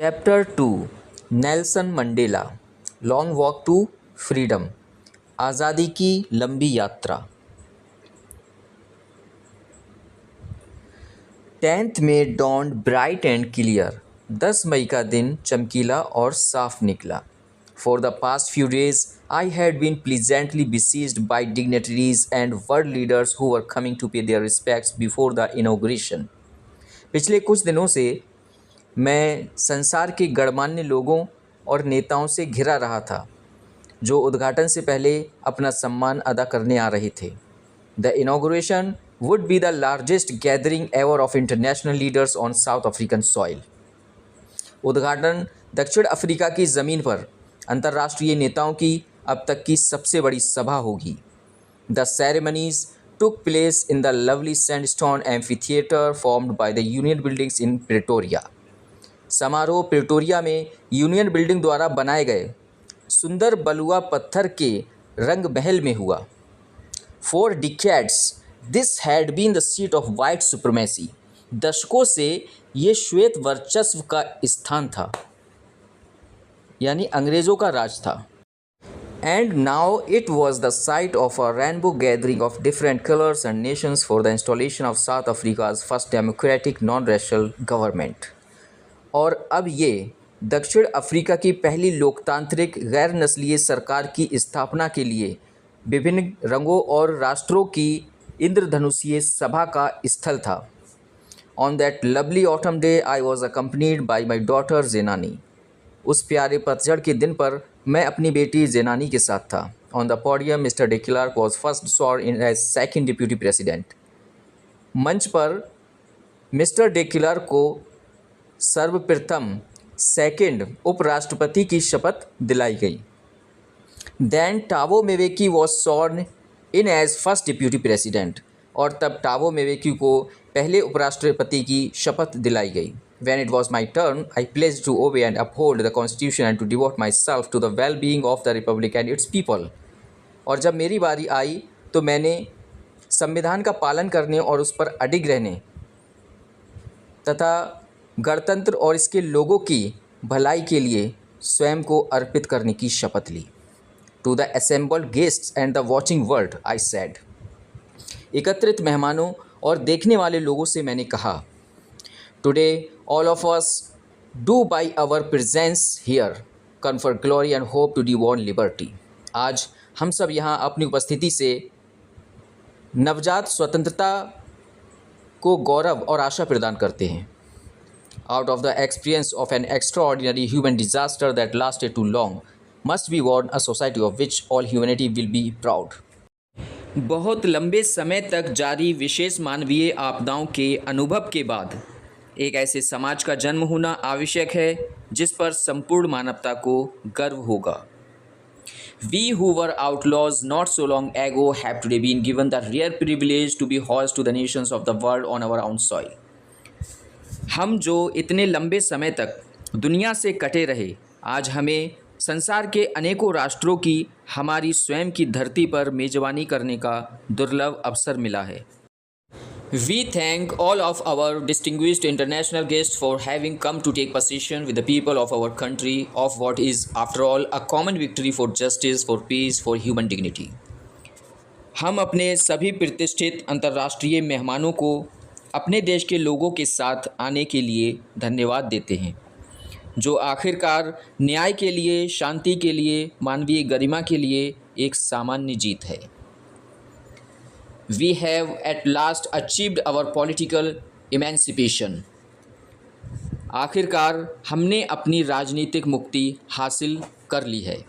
Chapter 2 Nelson Mandela long walk to freedom आज़ादी की लंबी यात्रा 10th में dawned ब्राइट एंड क्लियर 10 मई का दिन चमकीला और साफ निकला। For the past few days, I had been pleasantly besieged by dignitaries and world leaders who were coming to pay their respects before the inauguration. पिछले कुछ दिनों से मैं संसार के गणमान्य लोगों और नेताओं से घिरा रहा था जो उद्घाटन से पहले अपना सम्मान अदा करने आ रहे थे। The inauguration would be the largest gathering ever of international leaders on south African soil. उद्घाटन दक्षिण अफ्रीका की ज़मीन पर अंतर्राष्ट्रीय नेताओं की अब तक की सबसे बड़ी सभा होगी। The ceremonies took place in the lovely sandstone amphitheater formed by the Union Buildings in Pretoria. समारोह प्रिटोरिया में यूनियन बिल्डिंग द्वारा बनाए गए सुंदर बलुआ पत्थर के रंग महल में हुआ। For decades, this had been the seat of white supremacy. दशकों से ये श्वेत वर्चस्व का स्थान था, यानी अंग्रेज़ों का राज था। And now it was the site of a rainbow gathering of different colors and nations for the installation of South Africa's first democratic non-racial government. और अब ये दक्षिण अफ्रीका की पहली लोकतांत्रिक गैर नस्लीय सरकार की स्थापना के लिए विभिन्न रंगों और राष्ट्रों की इंद्रधनुषीय सभा का स्थल था। On that lovely autumn day I was accompanied by my daughter Zenani. उस प्यारे पतझड़ के दिन पर मैं अपनी बेटी जेनानी के साथ था। On the podium mister de Klerk was first sworn in as second deputy president. मंच पर मिस्टर डे क्लार्क को सर्वप्रथम सेकेंड उपराष्ट्रपति की शपथ दिलाई गई। Then Thabo Mbeki was sworn in as first deputy president. और तब टाबो मेवेकी को पहले उपराष्ट्रपति की शपथ दिलाई गई। When it was my turn, I pledged to obey and uphold the Constitution and to devote myself to the well-being of the Republic and its people. और जब मेरी बारी आई तो मैंने संविधान का पालन करने और उस पर अडिग रहने तथा गणतंत्र और इसके लोगों की भलाई के लिए स्वयं को अर्पित करने की शपथ ली। To the assembled guests and the watching world, I said. एकत्रित मेहमानों और देखने वाले लोगों से मैंने कहा, Today, all of us do by our presence here confer glory and hope to the born liberty. आज हम सब यहाँ अपनी उपस्थिति से नवजात स्वतंत्रता को गौरव और आशा प्रदान करते हैं। Out of the experience of an extraordinary human disaster that lasted too long, must be born a society of which all humanity will be proud. बहुत लंबे समय तक जारी विशेष मानवीय आपदाओं के अनुभव के बाद एक ऐसे समाज का जन्म होना आवश्यक है जिस पर संपूर्ण मानवता को गर्व होगा। We who were outlaws not so long ago have today been given the rare privilege to be host to the nations of the world on our own soil. हम जो इतने लंबे समय तक दुनिया से कटे रहे, आज हमें संसार के अनेकों राष्ट्रों की हमारी स्वयं की धरती पर मेजबानी करने का दुर्लभ अवसर मिला है। We thank all of our distinguished international guests for having come to take possession with the people of our country of what is, after all, a common victory for justice, for peace, for human dignity. हम अपने सभी प्रतिष्ठित अंतर्राष्ट्रीय मेहमानों को अपने देश के लोगों के साथ आने के लिए धन्यवाद देते हैं, जो आखिरकार न्याय के लिए, शांति के लिए, मानवीय गरिमा के लिए एक सामान्य जीत है। We have at last achieved our political emancipation. आखिरकार हमने अपनी राजनीतिक मुक्ति हासिल कर ली है।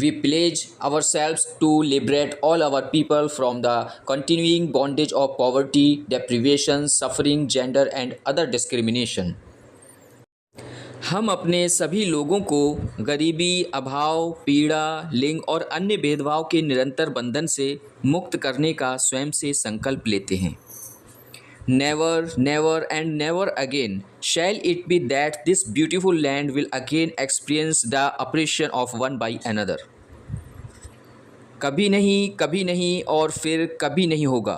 We pledge ourselves to liberate all our people from the continuing bondage of poverty, deprivation, suffering, gender and other discrimination. हम अपने सभी लोगों को गरीबी, अभाव, पीड़ा, लिंग और अन्य भेदभाव के निरंतर बंधन से मुक्त करने का स्वयं से संकल्प लेते हैं। Never, never and never again shall it be that this beautiful land will again experience the oppression of one by another. कभी नहीं और फिर कभी नहीं होगा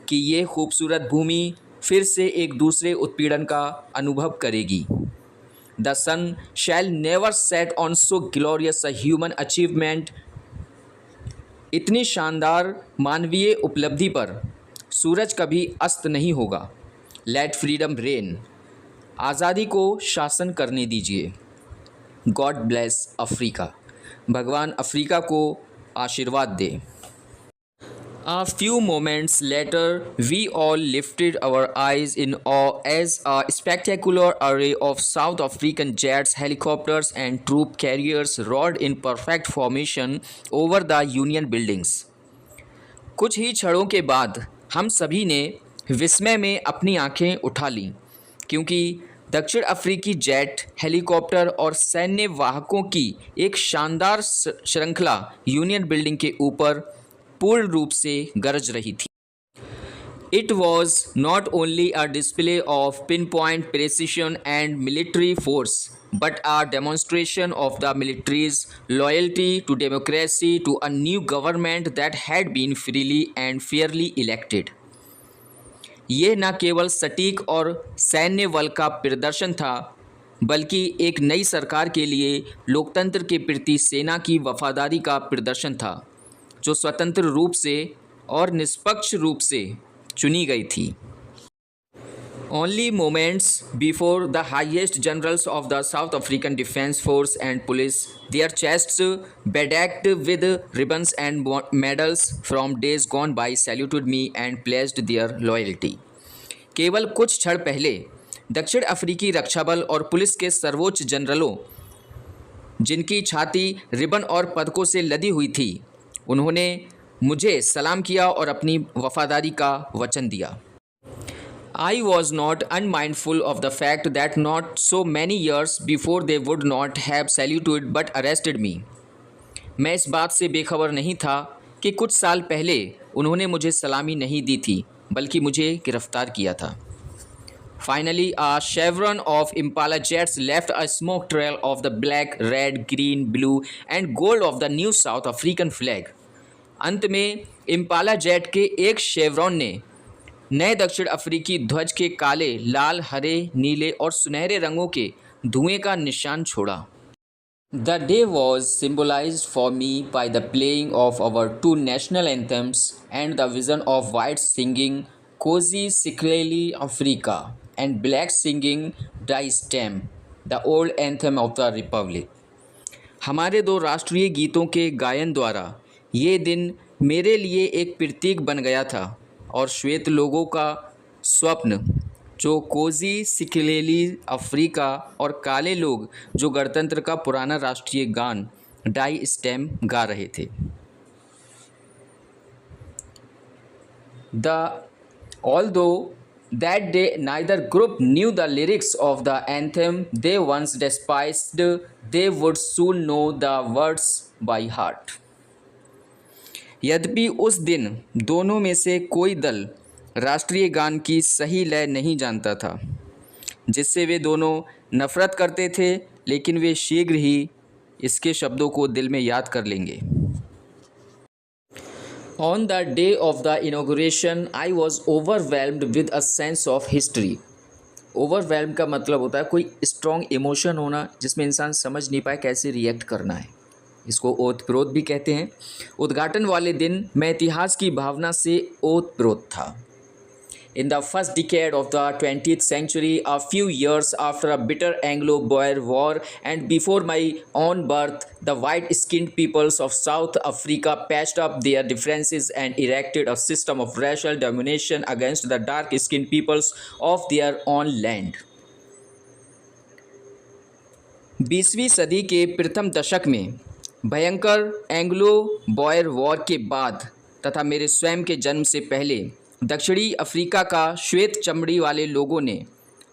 कि ये खूबसूरत भूमि फिर से एक दूसरे उत्पीड़न का अनुभव करेगी। The sun shall never set on so glorious a human achievement. इतनी शानदार मानवीय उपलब्धि पर सूरज कभी अस्त नहीं होगा. Let freedom reign. आज़ादी को शासन करने दीजिए. God bless Africa. भगवान अफ्रीका को आशीर्वाद दे. A few moments later, we all lifted our eyes in awe as a spectacular array of South African jets, helicopters, and troop carriers roared in perfect formation over the Union buildings. कुछ ही क्षणों के बाद हम सभी ने विस्मय में अपनी आंखें उठा लीं, क्योंकि दक्षिण अफ्रीकी जेट, हेलीकॉप्टर और सैन्य वाहकों की एक शानदार श्रृंखला यूनियन बिल्डिंग के ऊपर पूर्ण रूप से गरज रही थी. It was not only a display of pinpoint precision and military force, but a demonstration of the military's loyalty to democracy, to a new government that had been freely and fairly elected. ये न केवल सटीक और सैन्य बल का प्रदर्शन था, बल्कि एक नई सरकार के लिए लोकतंत्र के प्रति सेना की वफादारी का प्रदर्शन था, जो स्वतंत्र रूप से और निष्पक्ष रूप से चुनी गई थी. Only moments before the highest generals of the South African Defence Force and Police, their chests bedecked with ribbons and medals from days gone by, saluted me and pledged their loyalty. केवल कुछ क्षण पहले दक्षिण अफ्रीकी रक्षा बल और police के सर्वोच्च जनरलों, जिनकी छाती रिबन और पदकों से लदी हुई थी, उन्होंने मुझे सलाम किया और अपनी वफादारी का वचन दिया. I was not unmindful of the fact that not so many years before they would not have saluted but arrested me. मैं इस बात से बेखबर नहीं था कि कुछ साल पहले उन्होंने मुझे सलामी नहीं दी थी, बल्कि मुझे गिरफ्तार किया था. Finally, a chevron of Impala jets left a smoke trail of the black, red, green, blue and gold of the new South African flag. अंत में इम्पाला जेट के एक शेवरॉन ने नए दक्षिण अफ्रीकी ध्वज के काले, लाल, हरे, नीले और सुनहरे रंगों के धुएं का निशान छोड़ा. The day was symbolized for me by the playing of our two national anthems and the vision of whites singing Kosi Sikeleli Afrika and blacks singing Die Stem, the old anthem of the Republic. हमारे दो राष्ट्रीय गीतों के गायन द्वारा ये दिन मेरे लिए एक प्रतीक बन गया था, और श्वेत लोगों का स्वप्न जो कोजी सिकलेली अफ्रीका और काले लोग जो गणतंत्र का पुराना राष्ट्रीय गान डाई स्टेम गा रहे थे. Although that day neither group knew the lyrics of the anthem they once despised, they would soon know the words by heart. यद्यपि उस दिन दोनों में से कोई दल राष्ट्रीय गान की सही लय नहीं जानता था, जिससे वे दोनों नफरत करते थे, लेकिन वे शीघ्र ही इसके शब्दों को दिल में याद कर लेंगे. On the day of the inauguration, I was overwhelmed with a sense of history. Overwhelmed का मतलब होता है कोई स्ट्रॉन्ग इमोशन होना जिसमें इंसान समझ नहीं पाए कैसे रिएक्ट करना है. इसको ओतप्रोत भी कहते हैं. उद्घाटन वाले दिन मैं इतिहास की भावना से ओतप्रोत था. In the first decade of the 20th century, a few years after a bitter Anglo-Boer war and before my own birth, the white-skinned peoples of South Africa patched up their differences and erected a system of racial domination against the dark-skinned peoples of their own land. 20वीं सदी के प्रथम दशक में भयंकर Anglo Boyer war के बाद तथा मेरे स्वयं के जन्म से पहले दक्षिणी अफ्रीका का श्वेत चमड़ी वाले लोगों ने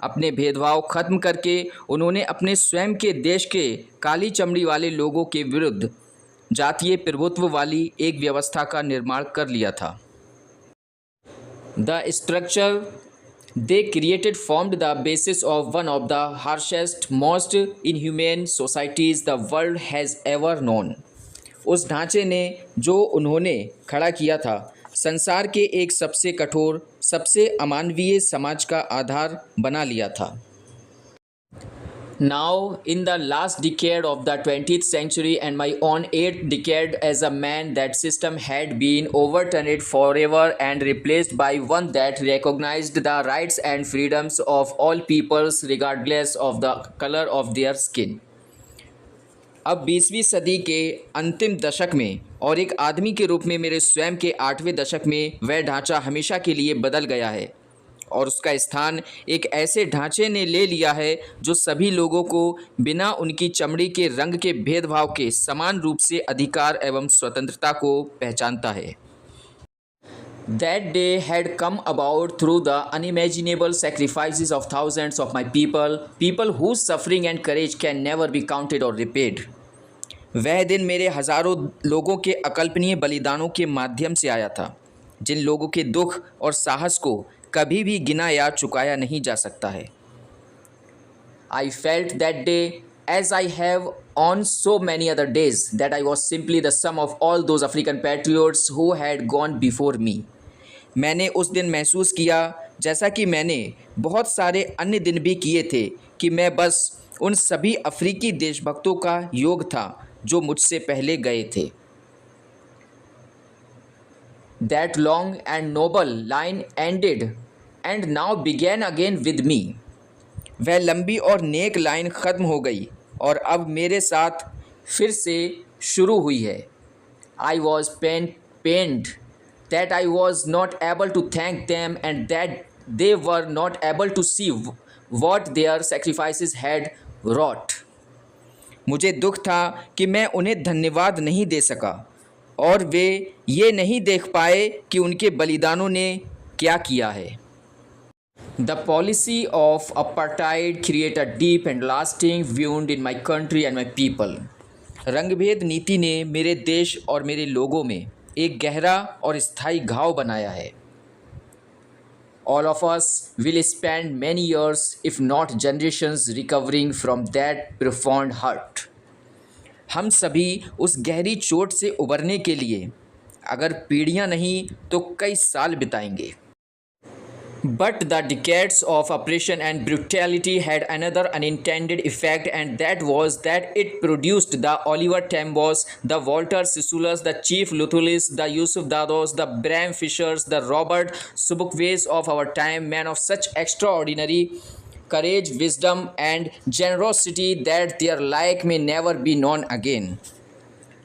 अपने भेदभाव खत्म करके उन्होंने अपने स्वयं के देश के काली चमड़ी वाले लोगों के विरुद्ध जातीय प्रभुत्व वाली एक व्यवस्था का निर्माण कर लिया था. The structure they created formed the basis of one of the harshest, most inhumane societies the world has ever known. उस ढांचे ने जो उन्होंने खड़ा किया था संसार के एक सबसे कठोर, सबसे अमानवीय समाज का आधार बना लिया था. Now, in the last decade of the 20th century and my own 8th decade as a man, that system had been overturned forever and replaced by one that recognized the rights and freedoms of all peoples regardless of the color of their skin. अब 20वीं सदी के अंतिम दशक में और एक आदमी के रूप में मेरे स्वयं के 8वें दशक में वह ढांचा हमेशा के लिए बदल गया है और उसका स्थान एक ऐसे ढांचे ने ले लिया है जो सभी लोगों को बिना उनकी चमड़ी के रंग के भेदभाव के समान रूप से अधिकार एवं स्वतंत्रता को पहचानता है। That day had come about through the unimaginable sacrifices of thousands of my people whose suffering and courage can never be counted or repaid. वह दिन मेरे हजारों लोगों के अकल्पनीय बलिदानों के माध्यम से आया था, जिन लोगों के दुख और साहस को कभी भी गिना या चुकाया नहीं जा सकता है। I felt that day, as I have on so many other days, that I was simply the sum of all those African patriots who had gone before me. मैंने उस दिन महसूस किया, जैसा कि मैंने बहुत सारे अन्य दिन भी किए थे, कि मैं बस उन सभी अफ्रीकी देशभक्तों का योग था जो मुझसे पहले गए थे। That long and noble line ended and now began again with me. वह लंबी और नेक लाइन ख़त्म हो गई और अब मेरे साथ फिर से शुरू हुई है। I was pained that I was not able to thank them and that they were not able to see what their sacrifices had wrought. मुझे दुख था कि मैं उन्हें धन्यवाद नहीं दे सका और वे ये नहीं देख पाए कि उनके बलिदानों ने क्या किया है। The policy of apartheid created a deep and lasting wound in my country and my people. रंगभेद नीति ने मेरे देश और मेरे लोगों में एक गहरा और स्थायी घाव बनाया है। All of us will spend many years, if not generations, recovering from that profound hurt. हम सभी उस गहरी चोट से उबरने के लिए अगर पीढ़ियां नहीं तो कई साल बिताएंगे। But the decades of oppression and brutality had another unintended effect, and that was that it produced the Oliver Tambos, the Walter Sissoulus, the Chief Luthulus, the Yusuf Dados, the Bram Fishers, the Robert Sobukwe's of our time, men of such extraordinary courage, wisdom, and generosity that their like may never be known again.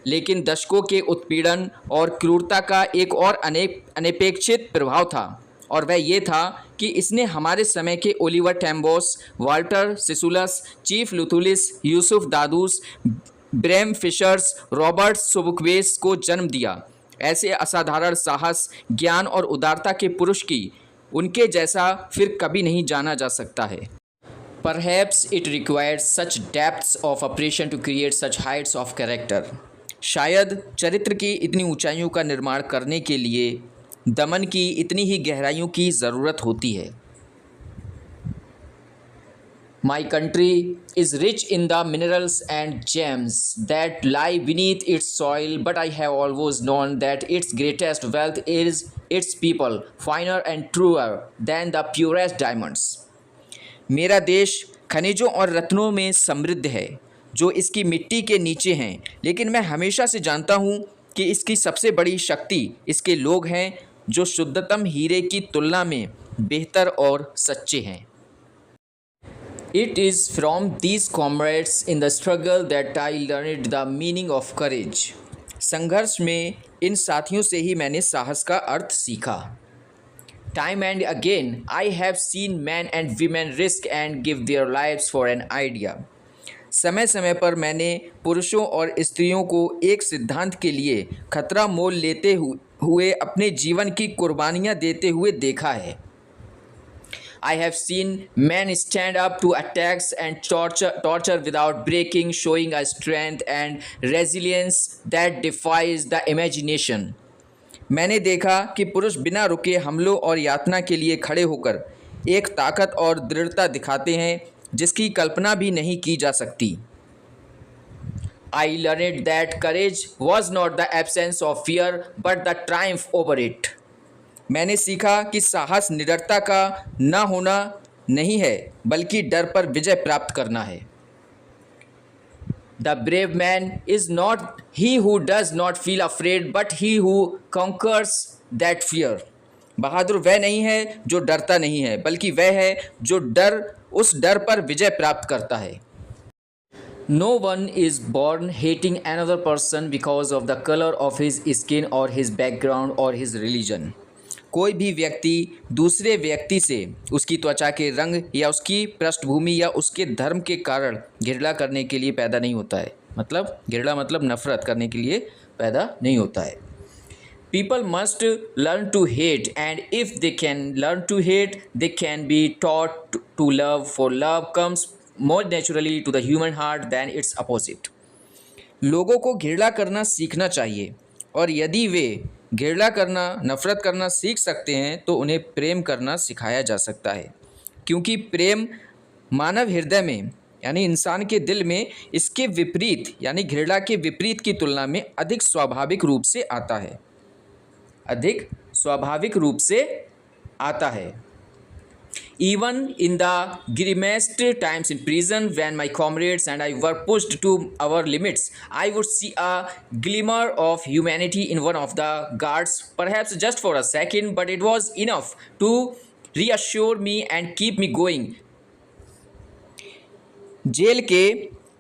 लेकिन दशकों के उत्पीड़न और क्रूरता का एक और अनपेक्षित प्रभाव था और वह ये था कि इसने हमारे समय के Oliver Tambos, Walter Sisulus, chief Luthulis, Yusuf Dadoos, Bram Fischers, Robert Sobukwes को जन्म दिया। ऐसे असाधारण साहस, ज्ञान और उदारता के पुरुष की उनके जैसा फिर कभी नहीं जाना जा सकता है। Perhaps it required such depths of oppression to create such heights of character. शायद चरित्र की इतनी ऊंचाइयों का निर्माण करने के लिए दमन की इतनी ही गहराइयों की ज़रूरत होती है। My country is rich in the minerals and gems that lie beneath its soil, but I have always known that its greatest wealth is its people, finer and truer than the purest diamonds. मेरा देश खनिजों और रत्नों में समृद्ध है जो इसकी मिट्टी के नीचे हैं, लेकिन मैं हमेशा से जानता हूँ कि इसकी सबसे बड़ी शक्ति इसके लोग हैं जो शुद्धतम हीरे की तुलना में बेहतर और सच्चे हैं। It is from these comrades in the struggle that I learned the meaning of courage. संघर्ष में इन साथियों से ही मैंने साहस का अर्थ सीखा। Time and again I have seen men and women risk and give their lives for an idea. समय समय पर मैंने पुरुषों और स्त्रियों को एक सिद्धांत के लिए खतरा मोल लेते हुए अपने जीवन की कुर्बानियाँ देते हुए देखा है। I have seen men stand up to attacks and torture without breaking, showing a strength and resilience that defies the imagination. मैंने देखा कि पुरुष बिना रुके हमलों और यातना के लिए खड़े होकर एक ताकत और दृढ़ता दिखाते हैं जिसकी कल्पना भी नहीं की जा सकती। I learned that courage was not the absence of fear but the triumph over it. मैंने सीखा कि साहस निडरता का ना होना नहीं है बल्कि डर पर विजय प्राप्त करना है। The brave man is not he who does not feel afraid, but he who conquers that fear. बहादुर वह नहीं है जो डरता नहीं है, बल्कि वह है जो उस डर पर विजय प्राप्त करता है. No one is born hating another person because of the color of his skin or his background or his religion. कोई भी व्यक्ति दूसरे व्यक्ति से उसकी त्वचा के रंग या उसकी पृष्ठभूमि या उसके धर्म के कारण घृणा करने के लिए पैदा नहीं होता है. मतलब घृणा मतलब नफरत करने के लिए पैदा नहीं होता है. People must learn to hate, and if they can learn to hate, they can be taught to love, for love comes more naturally to the human heart than its opposite. लोगों को घृणा करना सीखना चाहिए, और यदि वे घृणा करना नफरत करना सीख सकते हैं तो उन्हें प्रेम करना सिखाया जा सकता है, क्योंकि प्रेम मानव हृदय में यानी इंसान के दिल में इसके विपरीत यानी घृणा के विपरीत की तुलना में अधिक स्वाभाविक रूप से आता है. अधिक स्वाभाविक रूप से आता है. Even in the grimest times in prison, when my comrades and I were pushed to our limits, I would see a glimmer of humanity in one of the guards, perhaps just for a second, but it was enough to reassure me and keep me going. Jail के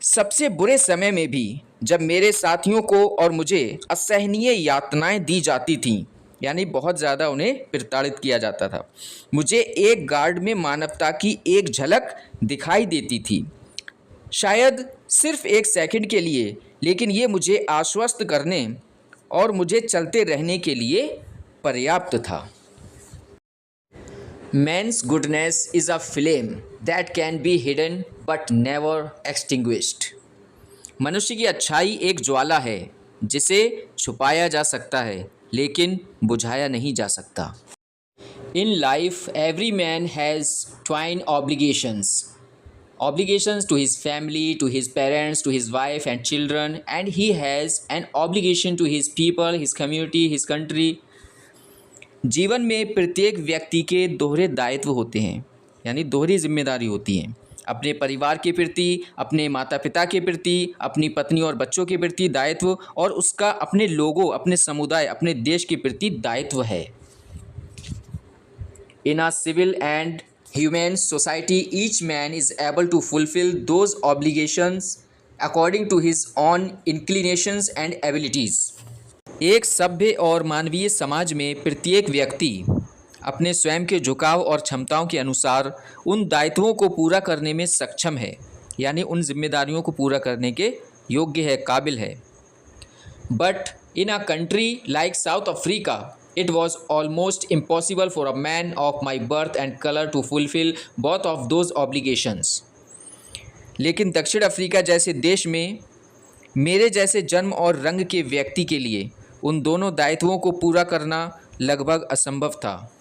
सबसे बुरे समय में भी जब मेरे साथियों को और मुझे असहनीय यातनाएं दी जाती थीं, यानी बहुत ज़्यादा उन्हें प्रताड़ित किया जाता था, मुझे एक गार्ड में मानवता की एक झलक दिखाई देती थी. शायद सिर्फ एक सेकंड के लिए, लेकिन ये मुझे आश्वस्त करने और मुझे चलते रहने के लिए पर्याप्त था. Man's goodness is a flame that can be hidden but never extinguished. मनुष्य की अच्छाई एक ज्वाला है जिसे छुपाया जा सकता है लेकिन बुझाया नहीं जा सकता. In life, every man has twin obligations. Obligations to his family, to his parents, to his wife and children, and he has an obligation to his people, his community, his country. जीवन में प्रत्येक व्यक्ति के दोहरे दायित्व होते हैं, यानी दोहरी जिम्मेदारी होती है. अपने परिवार के प्रति, अपने माता पिता के प्रति, अपनी पत्नी और बच्चों के प्रति दायित्व, और उसका अपने लोगों, अपने समुदाय, अपने देश के प्रति दायित्व है. In a civil and humane society, each man is able to fulfill those obligations according to his own inclinations and abilities. एक सभ्य और मानवीय समाज में प्रत्येक व्यक्ति अपने स्वयं के झुकाव और क्षमताओं के अनुसार उन दायित्वों को पूरा करने में सक्षम है, यानी उन जिम्मेदारियों को पूरा करने के योग्य है, काबिल है. But in a country like South Africa, it was almost impossible for a man of my birth and colour to fulfil both of those obligations. लेकिन दक्षिण अफ्रीका जैसे देश में मेरे जैसे जन्म और रंग के व्यक्ति के लिए उन दोनों दायित्वों को पूरा करना लगभग असंभव था.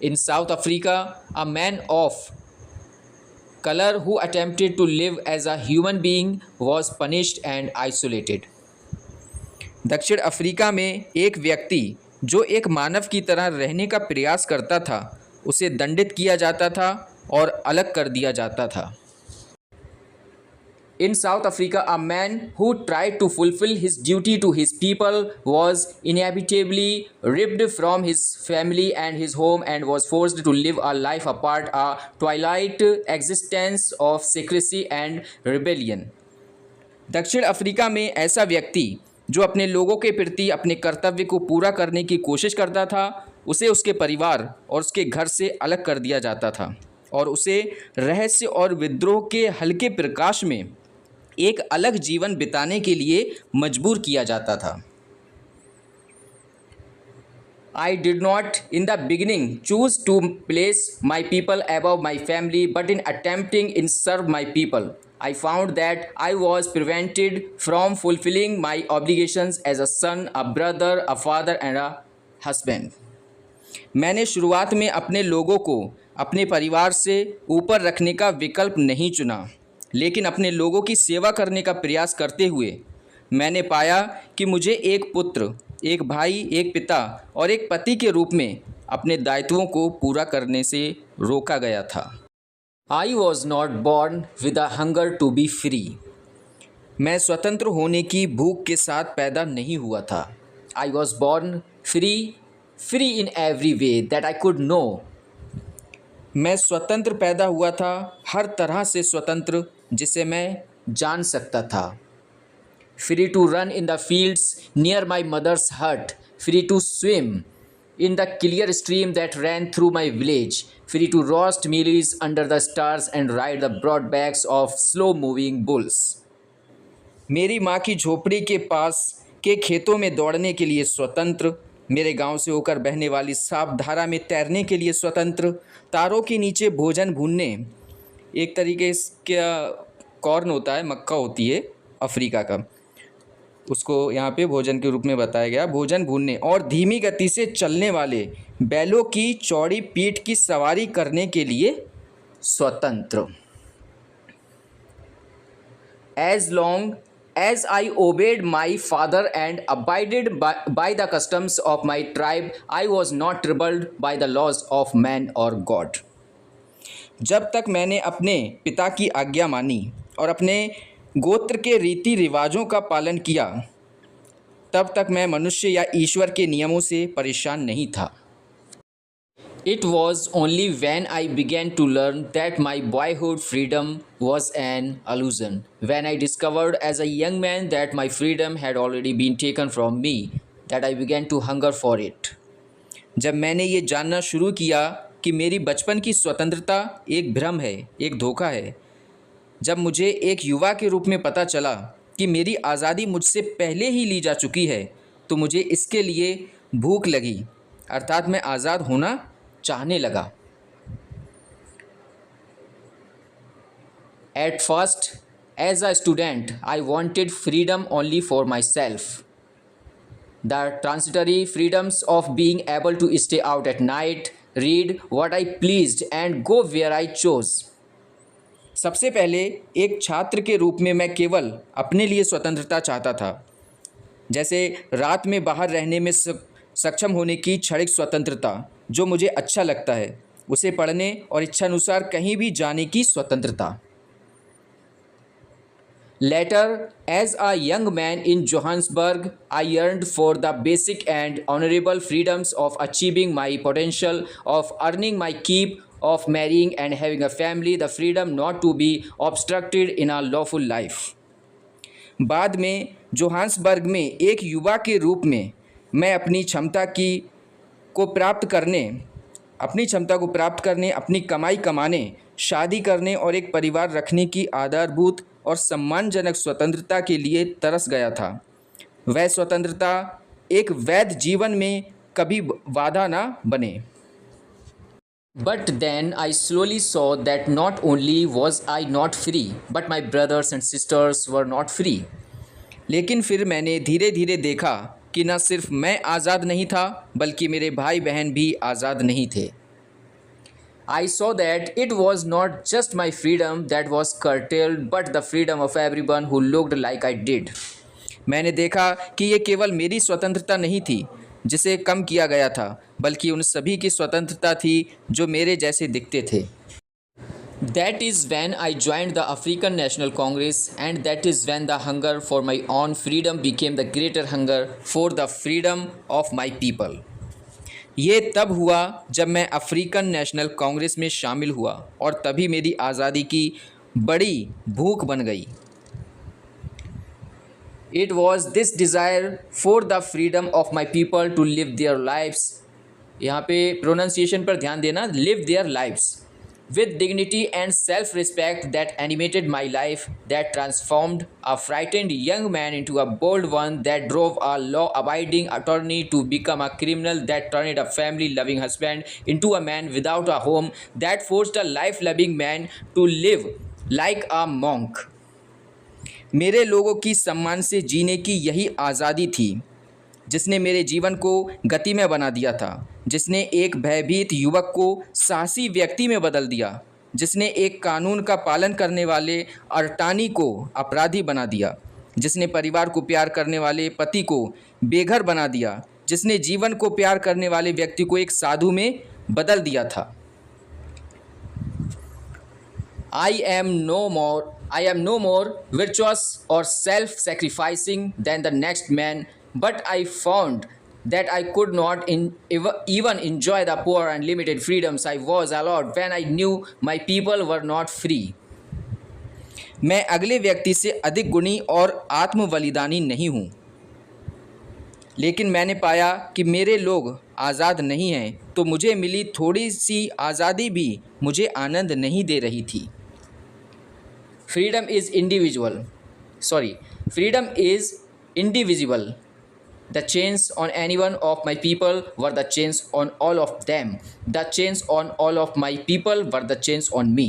In South Africa, a man of color who attempted to live as a human being was punished and isolated. दक्षिण अफ्रीका में एक व्यक्ति जो एक मानव की तरह रहने का प्रयास करता था, उसे दंडित किया जाता था और अलग कर दिया जाता था. In South Africa, a man who tried to fulfill his duty to his people was inevitably ripped from his family and his home and was forced to live a life apart, a twilight existence of secrecy and rebellion. दक्षिण Africa में ऐसा व्यक्ति जो अपने लोगों के प्रति अपने कर्तव्य को पूरा करने की कोशिश करता था, उसे उसके परिवार और उसके घर से अलग कर दिया जाता था और उसे रहस्य और विद्रोह के हल्के प्रकाश में एक अलग जीवन बिताने के लिए मजबूर किया जाता था. I did not in the beginning choose to place my people above my family, but in attempting to serve my people, I found that I was prevented from fulfilling my obligations as a son, a brother, a father and a husband. मैंने शुरुआत में अपने लोगों को अपने परिवार से ऊपर रखने का विकल्प नहीं चुना, लेकिन अपने लोगों की सेवा करने का प्रयास करते हुए मैंने पाया कि मुझे एक पुत्र, एक भाई, एक पिता और एक पति के रूप में अपने दायित्वों को पूरा करने से रोका गया था. I was not born with a hunger to be free. मैं स्वतंत्र होने की भूख के साथ पैदा नहीं हुआ था। I was born free, free in every way that I could know. मैं स्वतंत्र पैदा हुआ था, हर तरह से स्वतंत्र जिसे मैं जान सकता था। Free to run in the fields near my mother's hut, free to swim in the clear stream that ran through my village, free to roast mealies under the stars and ride the broad backs of slow moving bulls. मेरी माँ की झोपड़ी के पास के खेतों में दौड़ने के लिए स्वतंत्र, मेरे गांव से होकर बहने वाली साफ धारा में तैरने के लिए स्वतंत्र, तारों के नीचे भोजन भूनने, एक तरीके का कॉर्न होता है, मक्का होती है अफ्रीका का, उसको यहाँ पे भोजन के रूप में बताया गया, भोजन भूनने और धीमी गति से चलने वाले बैलों की चौड़ी पीठ की सवारी करने के लिए स्वतंत्र। As long as I obeyed my father and abided by the customs of my tribe, I was not troubled by the laws of man or God. जब तक मैंने अपने पिता की आज्ञा मानी और अपने गोत्र के रीति रिवाजों का पालन किया, तब तक मैं मनुष्य या ईश्वर के नियमों से परेशान नहीं था। It was only when I began to learn that my boyhood freedom was an illusion, when I discovered as a young man that my freedom had already been taken from me, that I began to hunger for it. जब मैंने ये जानना शुरू किया कि मेरी बचपन की स्वतंत्रता एक भ्रम है, एक धोखा है, जब मुझे एक युवा के रूप में पता चला कि मेरी आज़ादी मुझसे पहले ही ली जा चुकी है, तो मुझे इसके लिए भूख लगी, अर्थात मैं आज़ाद होना चाहने लगा। At first, as a student, I wanted freedom only for myself. The transitory freedoms of being able to stay out at night, read what I pleased and go where I chose. सबसे पहले एक छात्र के रूप में मैं केवल अपने लिए स्वतंत्रता चाहता था, जैसे रात में बाहर रहने में सक्षम होने की क्षणिक स्वतंत्रता, जो मुझे अच्छा लगता है उसे पढ़ने और इच्छानुसार कहीं भी जाने की स्वतंत्रता। Later, as a young man in Johannesburg, I yearned for the basic and honorable freedoms of achieving my potential, of earning my keep, of marrying and having a family, the freedom not to be obstructed in a lawful life. बाद में Johannesburg में एक युवा के रूप में मैं अपनी क्षमता को प्राप्त करने, अपनी कमाई कमाने, शादी करने और एक परिवार रखने की आधारभूत और सम्मानजनक स्वतंत्रता के लिए तरस गया था। वह स्वतंत्रता एक वैध जीवन में कभी बाधा ना बने। But then I slowly saw that not only was I not free, but my brothers and sisters were not free. लेकिन फिर मैंने धीरे धीरे देखा कि न सिर्फ मैं आज़ाद नहीं था, बल्कि मेरे भाई बहन भी आज़ाद नहीं थे। I saw that it was not just my freedom that was curtailed, but the freedom of everyone who looked like I did. मैंने देखा कि ये केवल मेरी स्वतंत्रता नहीं थी जिसे कम किया गया था, बल्कि उन सभी की स्वतंत्रता थी जो मेरे जैसे दिखते थे। That is when I joined the African National Congress, and that is when the hunger for my own freedom became the greater hunger for the freedom of my people. ये तब हुआ जब मैं अफ्रीकन नेशनल कांग्रेस में शामिल हुआ और तभी मेरी आज़ादी की बड़ी भूख बन गई। It was this desire for the freedom of my people to live their lives, यहाँ पे प्रोनाउंसिएशन पर ध्यान देना, live their lives with dignity and self-respect that animated my life, that transformed a frightened young man into a bold one, that drove a law-abiding attorney to become a criminal, that turned a family-loving husband into a man without a home, that forced a life-loving man to live like a monk. मेरे लोगों की सम्मान से जीने की यही आज़ादी थी जिसने मेरे जीवन को गतिमय बना दिया था, जिसने एक भयभीत युवक को साहसी व्यक्ति में बदल दिया, जिसने एक कानून का पालन करने वाले अरटानी को अपराधी बना दिया, जिसने परिवार को प्यार करने वाले पति को बेघर बना दिया, जिसने जीवन को प्यार करने वाले व्यक्ति को एक साधु में बदल दिया था। I am no more I am no more virtuous or self sacrificing than the next man, but I found that I could not even enjoy the poor and limited freedoms I was allowed when I knew my people were not free. मैं अगले व्यक्ति से अधिक गुणी और आत्म बलिदानी नहीं हूँ, लेकिन मैंने पाया कि मेरे लोग आज़ाद नहीं हैं, तो मुझे मिली थोड़ी सी आज़ादी भी मुझे आनंद नहीं दे रही थी। Freedom is individual. Sorry, freedom is indivisible. The chains on any one of my people were the chains on all of them. The chains on all of my people were the chains on me.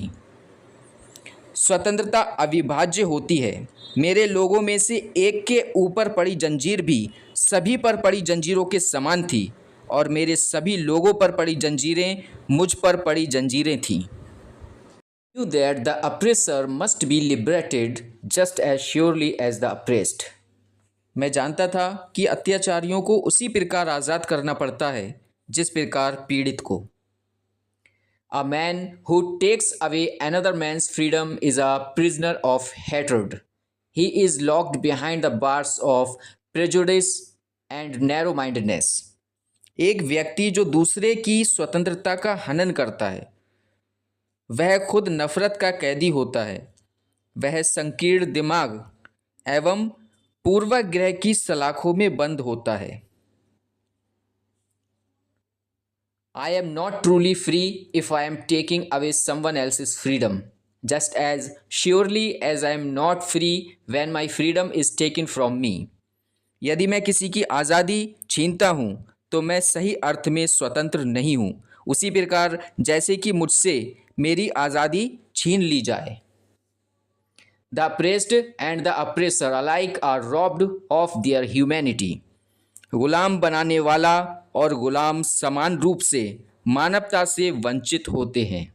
स्वतंत्रता अविभाज्य होती है। मेरे लोगों में से एक के ऊपर पड़ी जंजीर भी सभी पर पड़ी जंजीरों के समान थी, और मेरे सभी लोगों पर पड़ी जंजीरें मुझ पर पड़ी जंजीरें थीं। Knew that the oppressor must be liberated just as surely as the oppressed. मैं जानता था कि अत्याचारियों को उसी प्रकार आज़ाद करना पड़ता है जिस प्रकार पीड़ित को। A man who takes away another man's freedom is a prisoner of hatred. He is locked behind the bars of prejudice and narrow-mindedness. एक व्यक्ति जो दूसरे की स्वतंत्रता का हनन करता है, वह खुद नफरत का कैदी होता है। वह संकीर्ण दिमाग एवं पूर्वाग्रह की सलाखों में बंद होता है। I am not truly free if I am taking away someone else's freedom, just as surely as I am not free when my freedom is taken from me. यदि मैं किसी की आज़ादी छीनता हूँ तो मैं सही अर्थ में स्वतंत्र नहीं हूँ, उसी प्रकार जैसे कि मुझसे मेरी आज़ादी छीन ली जाए। The oppressed and the oppressor alike are robbed of their humanity. गुलाम बनाने वाला और गुलाम समान रूप से मानवता से वंचित होते हैं।